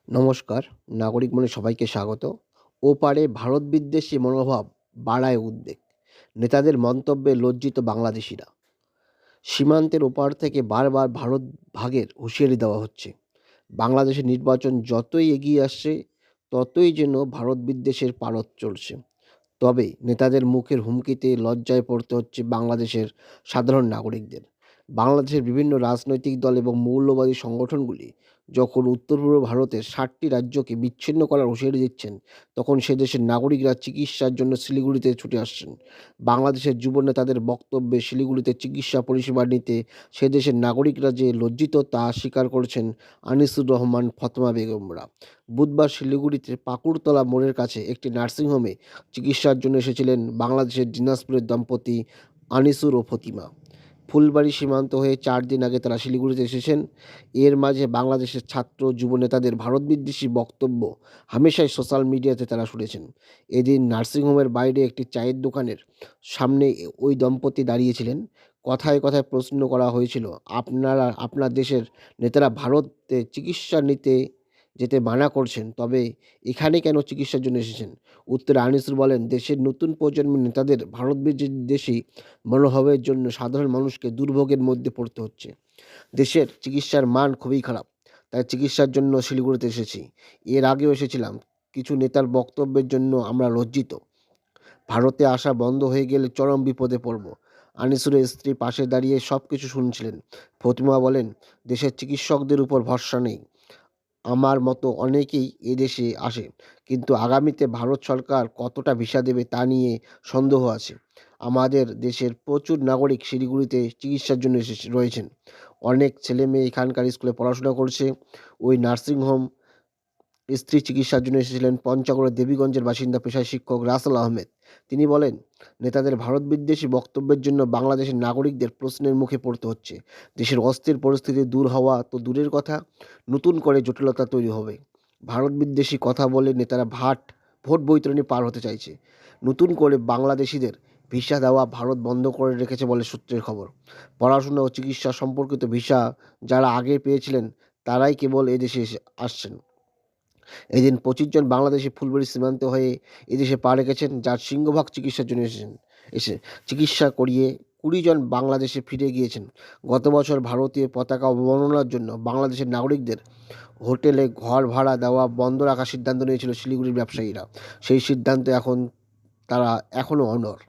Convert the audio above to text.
নমস্কার, নাগরিক মনে সবাইকে স্বাগত। ওপারে ভারত বিদ্বেষী মনোভাব বাড়ায় উদ্বেগ। নেতাদের মন্তব্যে লজ্জিত বাংলাদেশিরা। সীমান্তের ওপার থেকে বারবার ভারত ভাগের হুঁশিয়ারি দেওয়া হচ্ছে। বাংলাদেশের নির্বাচন যতই এগিয়ে আসছে, ততই যেন ভারত বিদ্বেষের পারদ চলছে। তবে নেতাদের মুখের হুমকিতে লজ্জায় পড়তে হচ্ছে বাংলাদেশের সাধারণ নাগরিকদের। বাংলাদেশের বিভিন্ন রাজনৈতিক দল এবং মৌলবাদী সংগঠনগুলি যখন উত্তর পূর্ব ভারতের ৭টি রাজ্যকে বিচ্ছিন্ন করার হুঁশিয়ারি দিচ্ছেন, তখন সে দেশের নাগরিকরা চিকিৎসার জন্য শিলিগুড়িতে ছুটে আসছেন। বাংলাদেশের যুব নেতাদের বক্তব্যে শিলিগুড়িতে চিকিৎসা পরিষেবা নিতে সে দেশের নাগরিকরা যে লজ্জিত তা স্বীকার করেছেন আনিসুর রহমান, ফতেমা বেগমরা। বুধবার শিলিগুড়িতে পাকুড়তলা মোড়ের কাছে একটি নার্সিংহোমে চিকিৎসার জন্য এসেছিলেন বাংলাদেশের দিনাজপুরের দম্পতি আনিসুর ও ফতিমা। ফুলবাড়ী সীমান্ত হয়ে ৪ দিন আগে তারা শিলিগুড়িতে এসেছেন। এর মাঝে বাংলাদেশের ছাত্র যুব নেতাদের ভারতবিদ্বেষী বক্তব্য হামেশাই সোশ্যাল মিডিয়াতে তারা শুনেছেন। এদিন নার্সিংহোমের বাইরে একটি চায়ের দোকানের সামনে ওই দম্পতি দাঁড়িয়েছিলেন। কথায় কথায় প্রশ্ন করা হয়েছিল, আপনার দেশের নেতারা ভারতে চিকিৎসা নিতে যেতে মানা করছেন, তবে এখানে কেন চিকিৎসার জন্য এসেছেন? উত্তরে আনিসুর বলেন, দেশের নতুন প্রজন্মের নেতাদের ভারত বিদ্বেষী মনোভাবের জন্য সাধারণ মানুষকে দুর্ভোগের মধ্যে পড়তে হচ্ছে। দেশের চিকিৎসার মান খুবই খারাপ, তাই চিকিৎসার জন্য শিলিগুড়িতে এসেছি। এর আগেও এসেছিলাম। কিছু নেতার বক্তব্যের জন্য আমরা লজ্জিত। ভারতে আসা বন্ধ হয়ে গেলে চরম বিপদে পড়ব। আনিসুরের স্ত্রী পাশে দাঁড়িয়ে সব কিছু শুনছিলেন। ফতিমা বলেন, দেশের চিকিৎসকদের উপর ভরসা নেই। আমার মতো অনেকেই এদেশে আসে, কিন্তু আগামীতে ভারত সরকার কতটা ভিসা দেবে তা নিয়ে সন্দেহ আছে। আমাদের দেশের প্রচুর নাগরিক শিলিগুড়িতে চিকিৎসার জন্য রয়েছেন। অনেক ছেলে মেয়ে এখানকার স্কুলে পড়াশোনা করছে। ওই নার্সিংহোম স্ত্রী চিকিৎসার জন্য এসেছিলেন পঞ্চগড়ের দেবীগঞ্জের বাসিন্দা পেশায় শিক্ষক রাসেল আহমেদ। তিনি বলেন, নেতাদের ভারত বিদ্বেষী বক্তব্যের জন্য বাংলাদেশের নাগরিকদের প্রশ্নের মুখে পড়তে হচ্ছে। দেশের অস্থির পরিস্থিতি দূর হওয়া তো দূরের কথা, নতুন করে জটিলতা তৈরি হবে। ভারত বিদ্বেষী কথা বলে নেতারা ভোট বৈতরণী পার হতে চাইছে। নতুন করে বাংলাদেশিদের ভিসা দেওয়া ভারত বন্ধ করে রেখেছে বলে সূত্রের খবর। পড়াশোনা ও চিকিৎসা সম্পর্কিত ভিসা যারা আগে পেয়েছিলেন তারাই কেবল এদেশে আসছেন। এদিন ২৫ জন বাংলাদেশি ফুলবাড়ী সীমান্ত হয়ে এদেশে পা রেখেছেন, যার সিংহভাগ চিকিৎসার জন্য এসে চিকিৎসা করিয়ে ২০ জন বাংলাদেশে ফিরে গিয়েছেন। গত বছর ভারতীয় পতাকা অবমাননার জন্য বাংলাদেশের নাগরিকদের হোটেলে ঘর ভাড়া দেওয়া বন্ধ রাখার সিদ্ধান্ত নিয়েছিল শিলিগুড়ির ব্যবসায়ীরা। সেই সিদ্ধান্ত তারা এখনও অনড়।